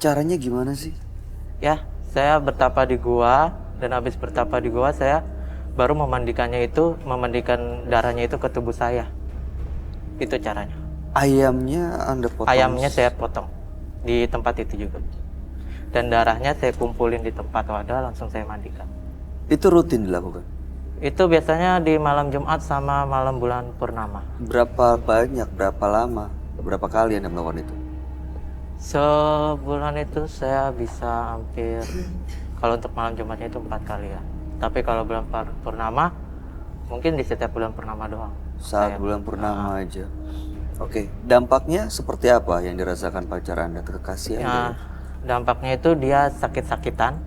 Caranya gimana sih? Ya, saya bertapa di gua dan habis bertapa di gua saya baru memandikan darahnya itu ke tubuh saya. Itu caranya. Ayamnya Anda potong? Ayamnya saya potong di tempat itu juga. Dan darahnya saya kumpulin di tempat wadah langsung saya mandikan. Itu rutin dilakukan? Itu biasanya di malam Jumat sama malam bulan purnama. Berapa banyak, berapa lama, berapa kali Anda melakukan itu? Sebulan itu saya bisa hampir, kalau untuk malam Jumatnya itu 4 kali ya. Tapi kalau bulan purnama, mungkin di setiap bulan purnama doang. Saat bulan purnama aja. Oke, dampaknya seperti apa yang dirasakan pacar Anda, kekasih Anda? Ya, dampaknya itu dia sakit-sakitan.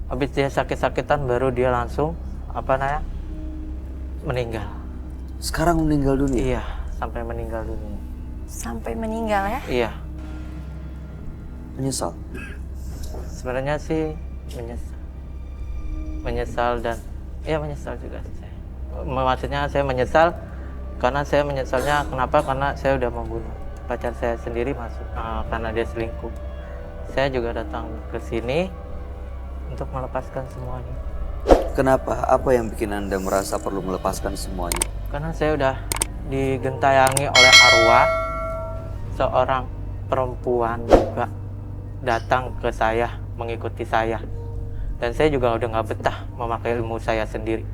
Habis dia sakit-sakitan baru dia langsung meninggal. Sekarang meninggal dunia? Iya, sampai meninggal dunia. Sampai meninggal ya? Iya. Menyesal? Sebenarnya sih menyesal dan ya menyesal juga sih saya. Maksudnya saya menyesal karena saya menyesalnya kenapa? Karena saya udah membunuh pacar saya sendiri karena dia selingkuh. Saya juga datang ke sini untuk melepaskan semuanya. Kenapa? Apa yang bikin Anda merasa perlu melepaskan semuanya? Karena saya udah digentayangi oleh arwah seorang perempuan juga datang ke saya, mengikuti saya. Dan saya juga udah nggak betah memakai ilmu saya sendiri.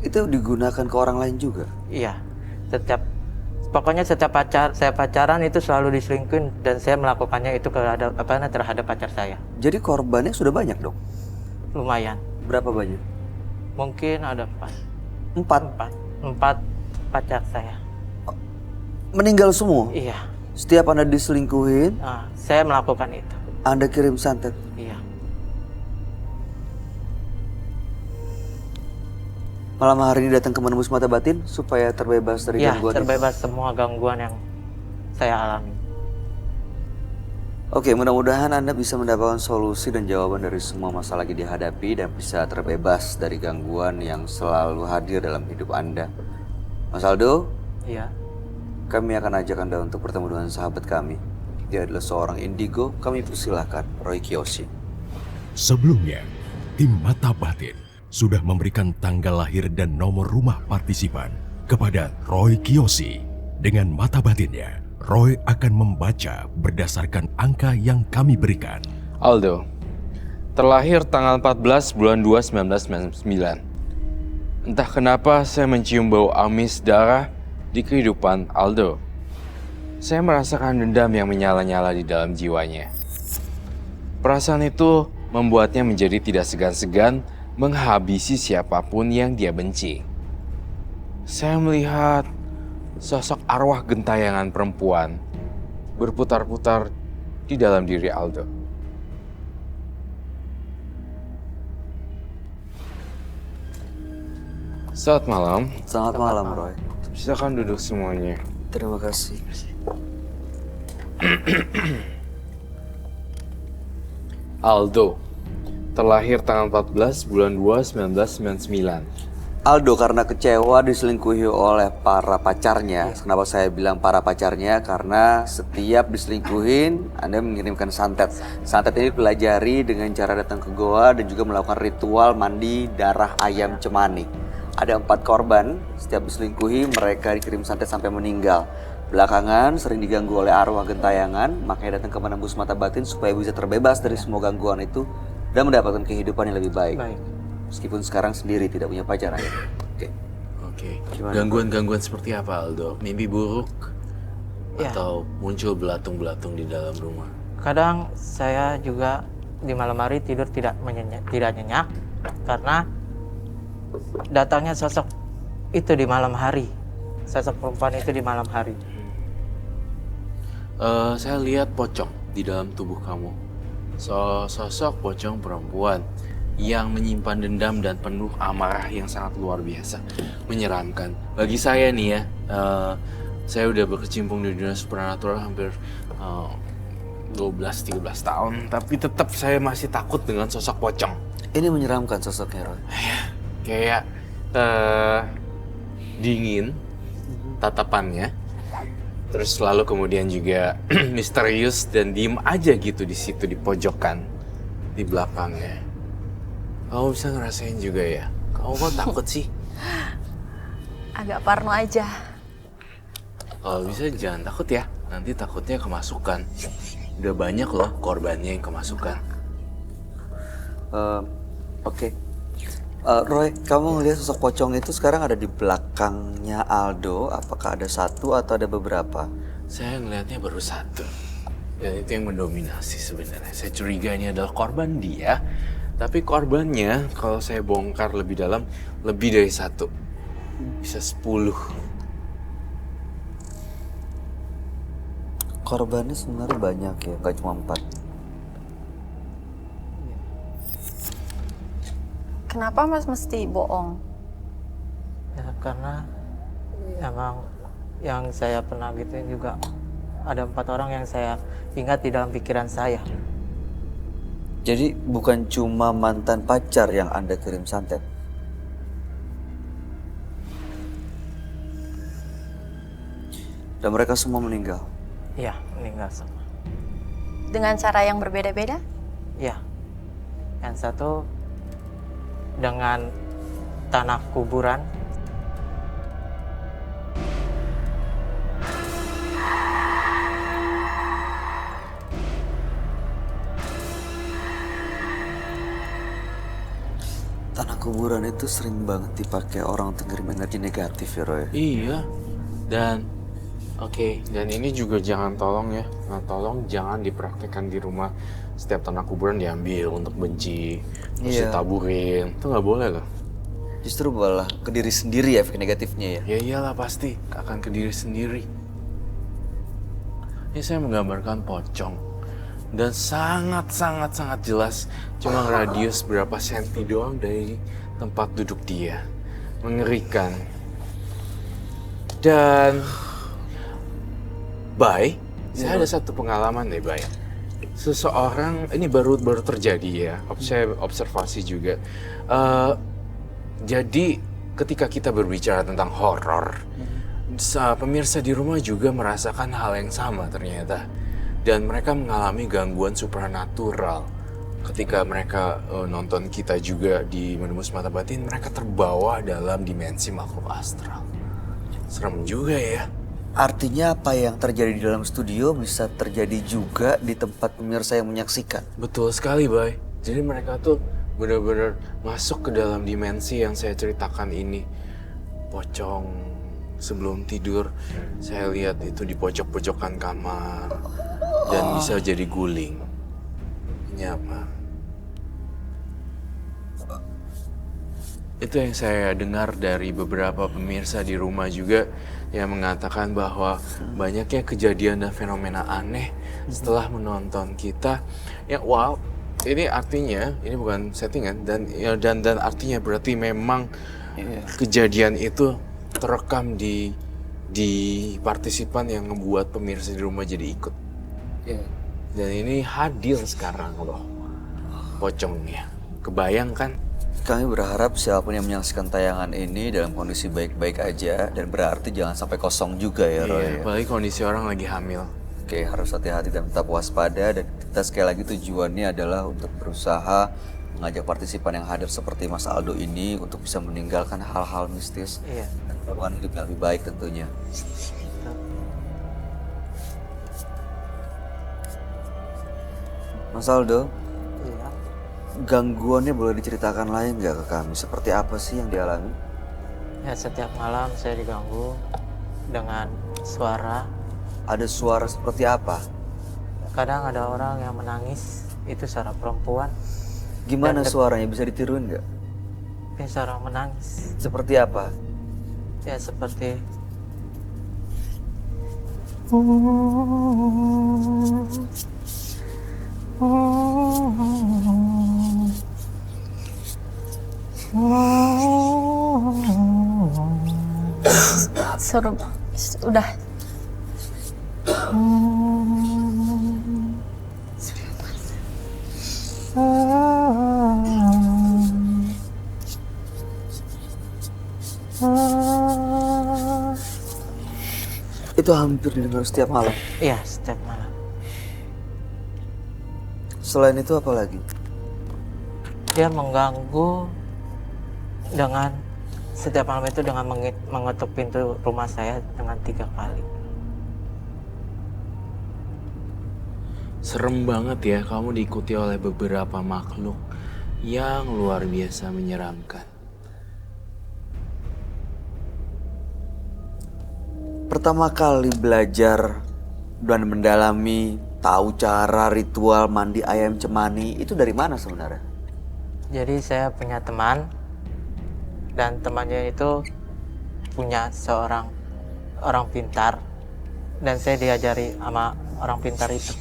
Itu digunakan ke orang lain juga? Iya, pokoknya setiap saya pacaran itu selalu diselingkuhin dan saya melakukannya itu terhadap pacar saya. Jadi korbannya sudah banyak dong? Lumayan. Berapa banyak? Mungkin ada 4. 4? 4 pacar saya. Meninggal semua? Iya. Setiap Anda diselingkuhin, saya melakukan itu. Anda kirim santet? Iya. Malam hari ini datang ke menembus mata batin supaya terbebas dari gangguan? Iya, terbebas semua gangguan yang saya alami. Oke, mudah-mudahan Anda bisa mendapatkan solusi dan jawaban dari semua masalah yang dihadapi dan bisa terbebas dari gangguan yang selalu hadir dalam hidup Anda. Mas Aldo? Iya. Kami akan ajak Anda untuk bertemu dengan sahabat kami. Dia adalah seorang indigo, kami persilahkan Roy Kiyoshi. Sebelumnya, tim Mata Batin sudah memberikan tanggal lahir dan nomor rumah partisipan kepada Roy Kiyoshi. Dengan mata batinnya, Roy akan membaca berdasarkan angka yang kami berikan. Aldo, terlahir tanggal 14 bulan 2 1999. Entah kenapa saya mencium bau amis darah di kehidupan Aldo. Saya merasakan dendam yang menyala-nyala di dalam jiwanya. Perasaan itu membuatnya menjadi tidak segan-segan menghabisi siapapun yang dia benci. Saya melihat sosok arwah gentayangan perempuan berputar-putar di dalam diri Aldo. Selamat malam. Selamat malam, Roy. Silakan duduk semuanya. Terima kasih. Aldo, terlahir tanggal 14 bulan 2 1999. Aldo karena kecewa diselingkuhi oleh para pacarnya. Kenapa saya bilang para pacarnya? Karena setiap diselingkuhin, Anda mengirimkan santet. Santet ini pelajari dengan cara datang ke goa dan juga melakukan ritual mandi darah ayam cemani. Ada 4 korban, setiap diselingkuhi mereka dikirim santet sampai meninggal. Belakangan sering diganggu oleh arwah gentayangan, makanya datang ke menembus mata batin supaya bisa terbebas dari semua gangguan itu dan mendapatkan kehidupan yang lebih baik. Meskipun sekarang sendiri tidak punya pacar. Oke. Gangguan-gangguan seperti apa, Aldo? Mimpi buruk? Atau muncul belatung-belatung di dalam rumah? Kadang saya juga di malam hari tidur tidak nyenyak karena datangnya sosok itu di malam hari. Sosok perempuan itu di malam hari. Saya lihat pocong di dalam tubuh kamu. Sosok pocong perempuan yang menyimpan dendam dan penuh amarah yang sangat luar biasa, menyeramkan. Bagi saya nih ya, saya udah berkecimpung di dunia supernatural hampir 12-13 tahun, tapi tetap saya masih takut dengan sosok pocong. Ini menyeramkan sosoknya, Roy. Kayak dingin tatapannya, Terus lalu kemudian juga misterius dan diem aja gitu di situ di pojokan di belakangnya. Kamu bisa ngerasain juga ya? Kamu kok takut sih? Agak parno aja. Kalau bisa jangan takut ya, nanti takutnya kemasukan. Udah banyak loh korbannya yang kemasukan. Oke. Roy, kamu ngelihat sosok pocong itu sekarang ada di belakangnya Aldo. Apakah ada satu atau ada beberapa? Saya ngelihatnya baru satu. Dan itu yang mendominasi sebenarnya. Saya curiga ini adalah korban dia. Tapi korbannya kalau saya bongkar lebih dalam, lebih dari satu. Bisa 10. Korbannya sebenarnya banyak ya, nggak cuma 4. Kenapa Mas mesti bohong? Ya, karena emang yang saya pernah gitu juga ada 4 orang yang saya ingat di dalam pikiran saya. Jadi bukan cuma mantan pacar yang Anda kirim santet? Dan mereka semua meninggal? Iya, meninggal semua. Dengan cara yang berbeda-beda? Iya. Yang satu dengan tanah kuburan. Tanah kuburan itu sering banget dipakai orang untuk ngirim energi negatif ya, Roy? Iya. Dan oke, dan ini juga jangan tolong ya. Nah, tolong jangan dipraktekkan di rumah. Setiap tanah kuburan diambil untuk benci, terus Iya. ditaburin. Itu nggak boleh loh. Justru malah ke diri sendiri efek negatifnya ya? Ya iyalah pasti akan ke diri sendiri. Ini saya menggambarkan pocong. Dan sangat jelas cuma radius berapa senti doang dari tempat duduk dia. Mengerikan. Dan Bay, saya ada satu pengalaman deh, Bay. Seseorang, ini baru terjadi ya, saya observasi juga. Jadi ketika kita berbicara tentang horor, pemirsa di rumah juga merasakan hal yang sama ternyata. Dan mereka mengalami gangguan supranatural. Ketika mereka nonton kita juga di Menembus Mata Batin, mereka terbawa dalam dimensi makhluk astral. Serem juga ya. Artinya apa yang terjadi di dalam studio bisa terjadi juga di tempat pemirsa yang menyaksikan? Betul sekali, Bay. Jadi mereka tuh benar-benar masuk ke dalam dimensi yang saya ceritakan ini. Pocong sebelum tidur, saya lihat itu di pojok-pojokan kamar. Dan bisa jadi guling. Ini apa? Itu yang saya dengar dari beberapa pemirsa di rumah juga yang mengatakan bahwa banyaknya kejadian dan fenomena aneh setelah menonton kita. Ya wow, ini artinya ini bukan settingan dan artinya berarti memang kejadian itu terekam di partisipan yang membuat pemirsa di rumah jadi ikut. Dan ini hadir sekarang loh pocongnya. Kebayang kan? Kami berharap siapapun yang menyaksikan tayangan ini dalam kondisi baik-baik aja dan berarti jangan sampai kosong juga ya, Roy. Iya, apalagi kondisi orang lagi hamil. Oke, harus hati-hati dan tetap waspada, dan kita sekali lagi tujuannya adalah untuk berusaha mengajak partisipan yang hadir seperti Mas Aldo ini untuk bisa meninggalkan hal-hal mistis Iya. dan melakukan hidup yang lebih baik tentunya. Mas Aldo, Iya. gangguannya boleh diceritakan lain nggak ke kami? Seperti apa sih yang dialami? Ya, setiap malam saya diganggu dengan suara. Ada suara seperti apa? Kadang ada orang yang menangis, itu suara perempuan. Gimana Dan suaranya? Bisa ditiruin nggak? Itu suara menangis. Seperti apa? Ya seperti Suruh, udah. Itu hampir didengar setiap malam. Iya, setiap malam. Selain itu apa lagi? Dia mengganggu dengan setiap malam itu dengan mengetuk pintu rumah saya dengan 3 kali. Serem banget ya kamu diikuti oleh beberapa makhluk yang luar biasa menyeramkan. Pertama kali belajar dan mendalami tahu cara ritual mandi ayam cemani itu dari mana sebenarnya? Jadi saya punya teman dan temannya itu punya seorang orang pintar dan saya diajari sama orang pintar itu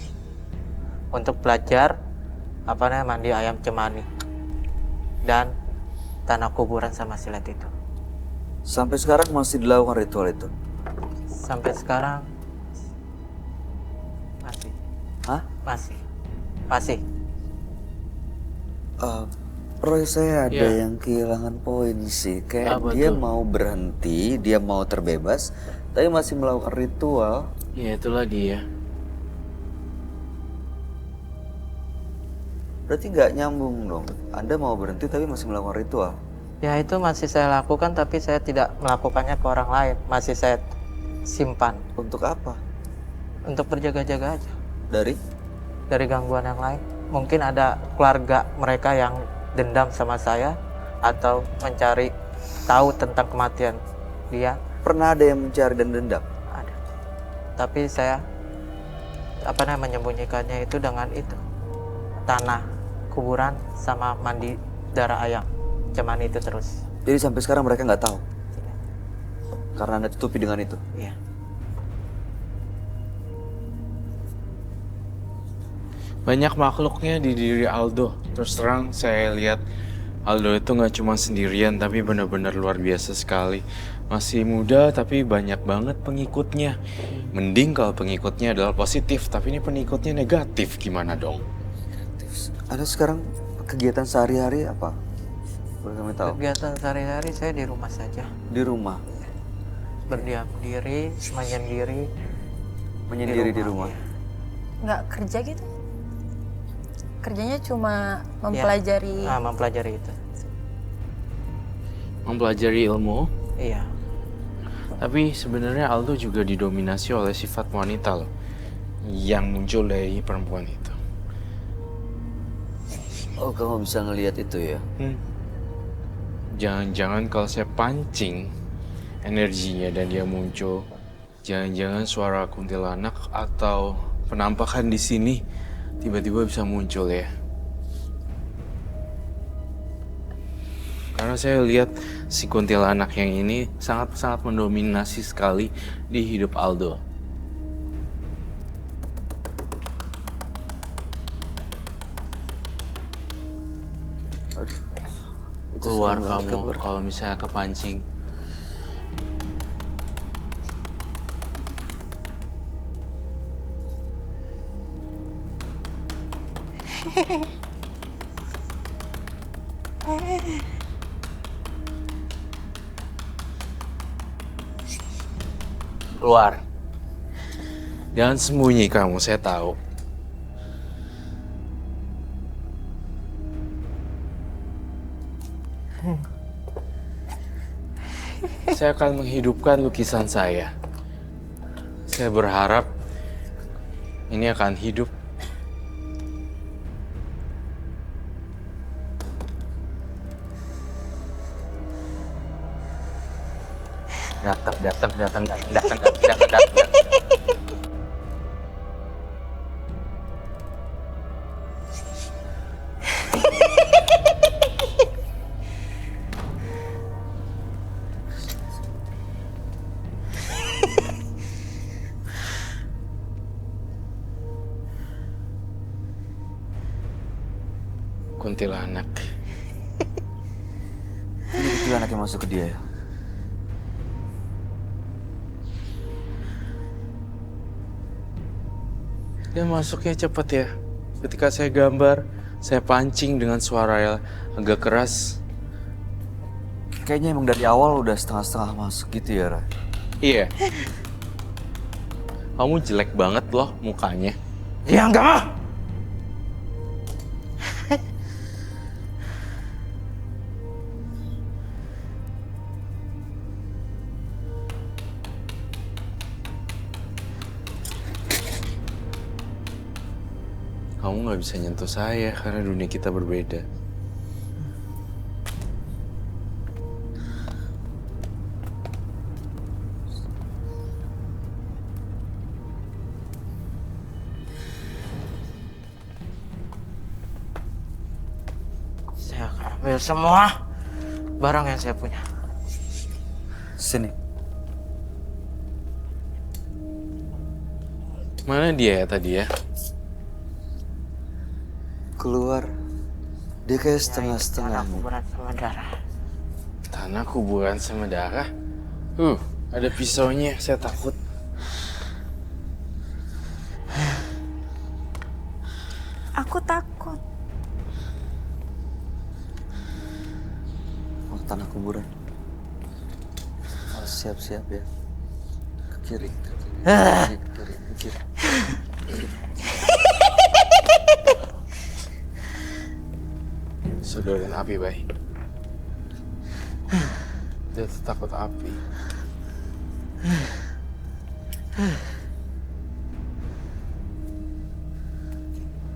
untuk belajar mandi ayam cemani dan tanah kuburan sama silet itu. Sampai sekarang masih dilakukan ritual itu? Sampai sekarang masih. Hah? Masih. Roy, saya ada Iya. yang kehilangan poin sih. Kayak Apa dia tuh? mau berhenti, dia mau terbebas, tapi masih melakukan ritual. Ya itulah dia. Berarti nggak nyambung dong. Anda mau berhenti tapi masih melakukan ritual. Ya itu masih saya lakukan tapi saya tidak melakukannya ke orang lain. Masih saya simpan Untuk apa? untuk berjaga-jaga aja Dari gangguan yang lain. Mungkin ada keluarga mereka yang dendam sama saya atau mencari tahu tentang kematian dia. pernah ada yang mencari dan dendam? Ada. Tapi saya menyembunyikannya itu dengan itu. Tanah kuburan sama mandi darah ayam. Cuman itu terus. Jadi sampai sekarang mereka nggak tahu? Karena Anda tutupi dengan itu? Iya. Banyak makhluknya di diri Aldo. Terus terang saya lihat Aldo itu nggak cuma sendirian tapi benar-benar luar biasa sekali. Masih muda tapi banyak banget pengikutnya. Mending kalau pengikutnya adalah positif, tapi ini pengikutnya negatif, gimana dong? Anda sekarang kegiatan sehari-hari apa? Boleh kami tahu? Kegiatan sehari-hari saya di rumah saja. Di rumah? Berdiam diri, menyendiri. Menyendiri di rumah? Iya. Nggak kerja gitu? Kerjanya cuma mempelajari. Mempelajari itu. Mempelajari ilmu, Iya. tapi sebenarnya Aldo juga didominasi oleh sifat wanita loh, yang muncul dari perempuan itu. Oh, kamu bisa ngelihat itu ya? Jangan-jangan kalau saya pancing energinya dan dia muncul, jangan-jangan suara kuntilanak atau penampakan di sini tiba-tiba bisa muncul ya. Karena saya lihat si kuntilanak yang ini sangat-sangat mendominasi sekali di hidup Aldo. Keluar kamu kalau misalnya kepancing. Keluar. Jangan sembunyi kamu, saya tahu. Saya akan menghidupkan lukisan saya. Saya berharap ini akan hidup. Datang. Kuntilanak. Ini kuntilanak yang masuk ke dia ya? Dia masuknya cepet ya. Ketika saya gambar, saya pancing dengan suara yang agak keras. Kayaknya emang dari awal udah setengah-setengah masuk gitu ya, Ray? Iya. Kamu jelek banget loh mukanya. Ya enggak mah. Kamu nggak bisa nyentuh saya karena dunia kita berbeda. Saya akan ambil semua barang yang saya punya. Sini. Mana dia ya tadi ya? Keluar. Dia kayak Tanah setengah-setengah. kuburan sama darah. Tanah kuburan sama darah. Ada pisaunya. Saya takut. Aku takut. Oh, tanah kuburan. Oh, siap-siap ya. Ke kiri. Ke kiri. Ke kiri. Sodorin api, Bay. Dia tuh takut api.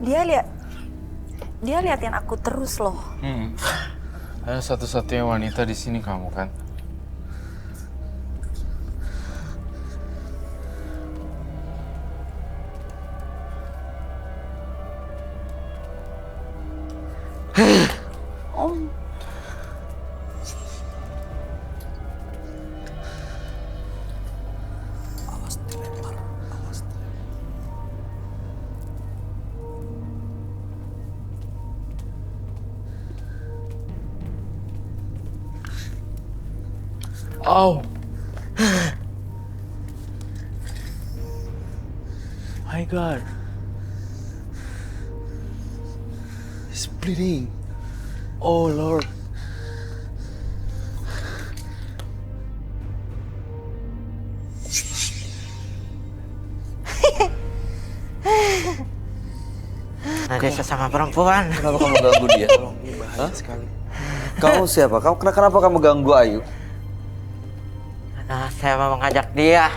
Dia liatin aku terus loh. Ada satu-satunya wanita di sini kamu kan? Om, Awas dilempar. Awas dilempar. Oh. My God. It's bleeding. Oh Lord. Nah, dia sesama perempuan. Kenapa kamu ganggu dia? Hah? Sekali. Kamu siapa? Kenapa kamu ganggu Ayu? Nah, saya mau mengajak dia.